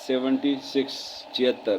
76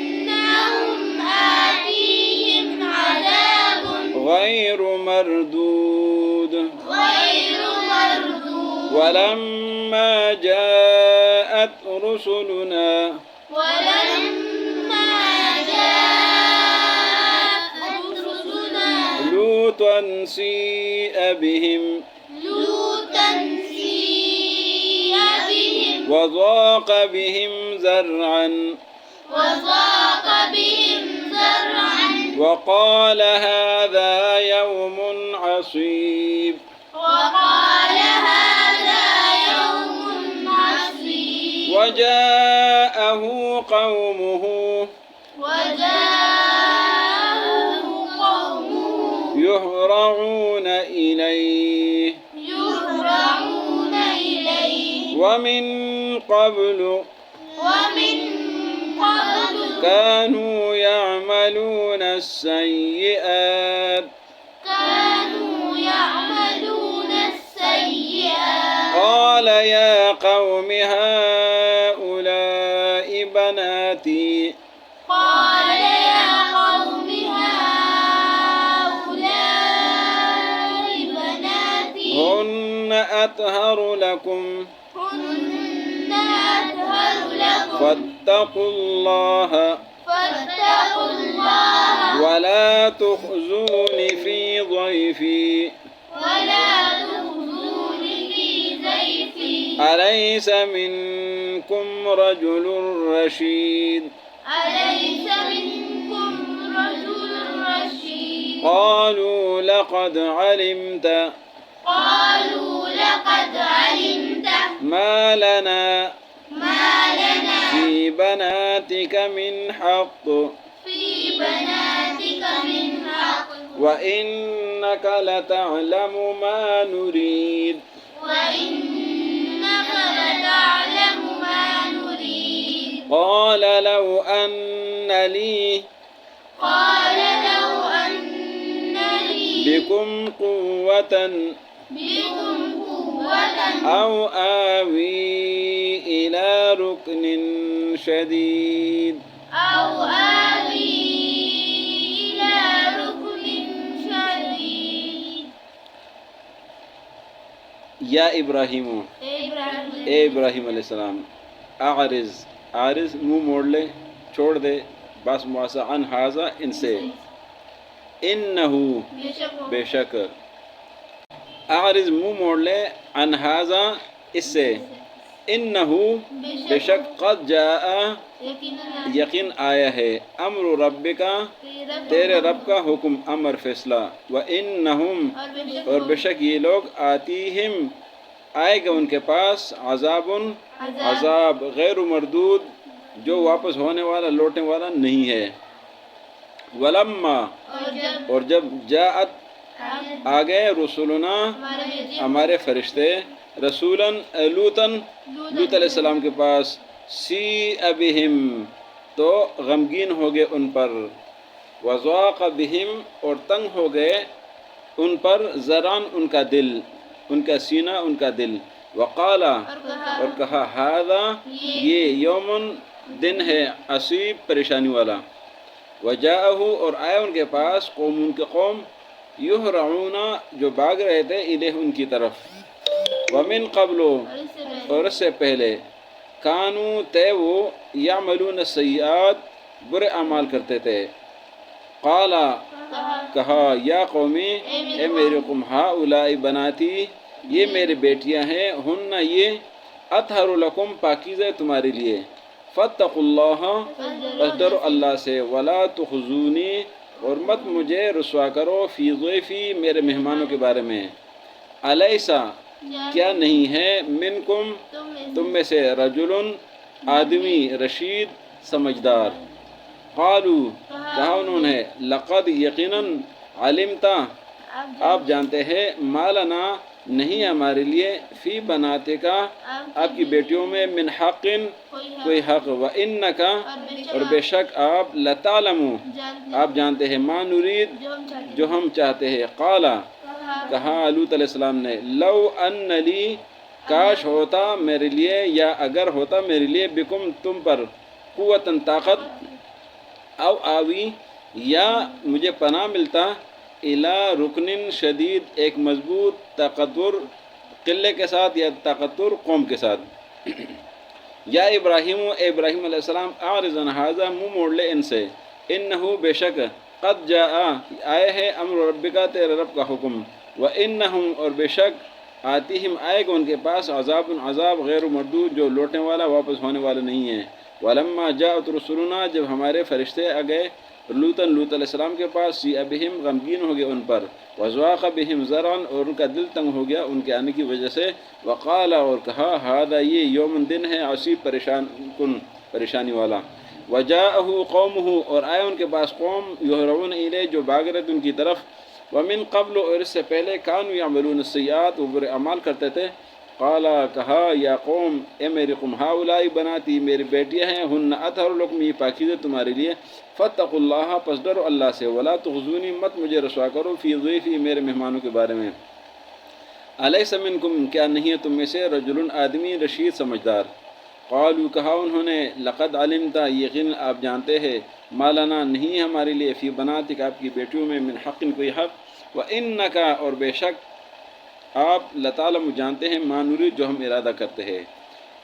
وإنهم آتيهم عذاب غير مردود غير مردود ولما جاءت رسلنا ولما جاءت رسلنا لوطا سيء بهم لوطا سيء بهم وضاق بهم ذرعا وضاق بهم ذرعا وقال هذا يوم عصيب وقال هذا يوم عصيب وجاءه قومه وجاءه قومه يهرعون إليه يهرعون إليه ومن قبل كانوا يعملون السيئات قال يا قوم هؤلاء بناتي قال يا قوم هؤلاء بناتي هن أطهر لكم هن أطهر لكم فاتقوا الله ولا تخزوني في ضيفي ولا تخزوني في ضيفي أليس منكم رجل رشيد أليس منكم رجل رشيد قالوا لقد علمت ما ما لنا في بناتك من حق في بناتك من حق وإنك لتعلم ما نريد وإنك لتعلم ما نريد قال لو أن لي بكم قوة أو آوي إلى ركن شديد أو آوي إلى ركن شديد يا إبراهيم اے ابراہیم علیہ السلام عارض منہ موڑ لے چھوڑ دے بس معاصا عن حاضا ان سے انہو بے شک عارض منہ موڑ لے عن حاضا اس سے انہو بے شک قد جاء یقین آیا ہے امر رب کا تیرے رب کا حکم امر فیصلہ وانہم اور بے شک یہ لوگ آتیہم آئے گا ان کے پاس عذاب غیر مردود جو واپس ہونے والا لوٹنے والا نہیں ہے ولما اور جب جاءت آ گئے رسولنا ہمارے فرشتے رسولاً لوط علیہ السلام کے پاس سیء بہم تو غمگین ہو گئے ان پر وضاق بہم اور تنگ ہو گئے ان پر ذرعاً ان کا دل ان کا سینہ ان کا دل وقال اور کہا ھذا یہ یومن دن ہے عصیب پریشانی والا وجاءہ اور آیا ان کے پاس قوم ان کے قوم یہرعون جو بھاگ رہے تھے الیہ ان کی طرف ومن قبل اور اس سے پہلے کانو تے وہ یعملون السیئات برے اعمال کرتے تھے، قالا کہا یا قومی اے میرے قوم ہؤلاء بناتی یہ میری بیٹیاں ہیں، ہن یہ اطہر لکم پاکیزہ ہے تمہارے لیے، فاتقوا اللہ پس ڈرو اللہ سے، ولا تخزونی اور مت مجھے رسوا کرو، فی ضیفی میرے مہمانوں کے بارے میں، الیسا کیا نہیں ہے، منکم تم میں سے رجل آدمی رشید سمجھدار، قالو کہا انہوں نے لقد یقیناً علمتا آپ جانتے ہیں، مالنا نہیں ہمارے لیے، فی بناتے کا آپ کی بیٹیوں میں، من حق کوئی حق، وانک اور بے شک آپ، لتعلم آپ جانتے ہیں، ما نرید جو ہم چاہتے ہیں، قالا کہا لوط علیہ السلام نے، لو ان لی کاش ہوتا میرے لیے، یا اگر ہوتا میرے لیے، بکم تم پر، قوتاً طاقت، او آوی یا مجھے پناہ ملتا، الی رکن شدید ایک مضبوط طاقتور قلعے کے ساتھ یا طاقتور قوم کے ساتھ، یا ابراہیم اے ابراہیم علیہ السلام، اعرض عن ھذا منہ موڑ لے ان سے، انہو بے شک، قد جاء آئے ہے، امر ربکا تیرے رب کا حکم، وانہم اور بے شک، آتیہم آئے گا ان کے پاس، عذاب عذاب غیر مردود جو لوٹنے والا واپس ہونے والا نہیں ہے، ولما جاءت رسلنا جب ہمارے فرشتے آ گئے، لوط علیہ السلام کے پاس، سیئ بہم غمگین ہو گیا ان پر، وضاق بہم ذرعا اور ان کا دل تنگ ہو گیا ان کے آنے کی وجہ سے، وقال اور کہا، ھذا یہ یوم دن ہے، عصیب پریشان کن پریشانی والا، وجاءہ قومہ اور آئے ان کے پاس قوم، یہرعون الیہ جو بھاگ رہے تھے ان کی طرف، ومن قبل اور اس سے پہلے، کانوا یعملون السیئات وہ برے اعمال کرتے تھے، قالا کہا یا قوم اے میری قوم، ہؤلاء بناتی میری بیٹیاں ہیں، ہن اطہر لکم یہ پاکیزہ تمہارے لیے، فاتقوا اللہ پس ڈرو اللہ سے، ولا تخزونی مت مجھے رسوا کرو، فی ضیفی میرے مہمانوں کے بارے میں، الیس منکم کیا نہیں ہے تم میں سے، رجل آدمی رشید سمجھدار، قالوا کہا انہوں نے، لقد علمتا یقین آپ جانتے ہیں، ما لنا نہیں ہمارے لیے، فی بناتک آپ کی بیٹیوں میں، من حق کوئی حق، وانک اور بے شک آپ، لتعلم جانتے ہیں، ما نرید جو ہم ارادہ کرتے ہیں،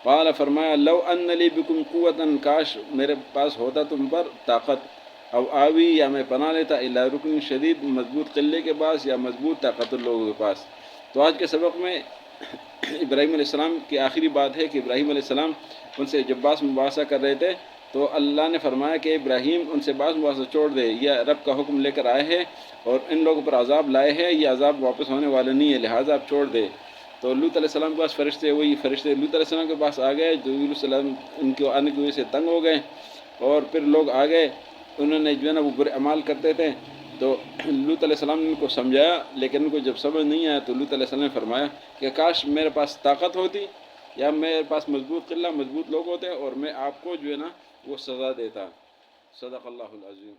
قال فرمایا، لو ان لی بکم قوتاً کاش میرے پاس ہوتا تم پر طاقت، او آوی یا میں پناہ لیتا، الی رکن شدید مضبوط قلعے کے پاس یا مضبوط طاقتور لوگوں کے پاس۔ تو آج کے سبق میں ابراہیم علیہ السلام کی آخری بات ہے کہ ابراہیم علیہ السلام ان سے جب باس مباحثہ کر رہے تھے تو اللہ نے فرمایا کہ ابراہیم ان سے باس مباحثہ چھوڑ دے، یہ رب کا حکم لے کر آئے ہیں اور ان لوگوں پر عذاب لائے ہیں، یہ عذاب واپس ہونے والا نہیں ہے، لہٰذا آپ چھوڑ دے۔ تو لوط علیہ السلام کے پاس فرشتے لوط علیہ السلام کے پاس آ گئے، جو لوط علیہ السلام ان کے آنے کی وجہ سے تنگ ہو گئے، اور پھر لوگ آ گئے، انہوں نے جو ہے نا وہ برے اعمال کرتے تھے، تو لوط علیہ السلام نے ان کو سمجھایا، لیکن ان کو جب سمجھ نہیں آیا تو لوط علیہ السلام نے فرمایا کہ کاش میرے پاس طاقت ہوتی یا میرے پاس مضبوط قلعہ، مضبوط لوگ ہوتے، اور میں آپ کو جو ہے نا وہ سزا دیتا۔ صدق اللہ العظیم۔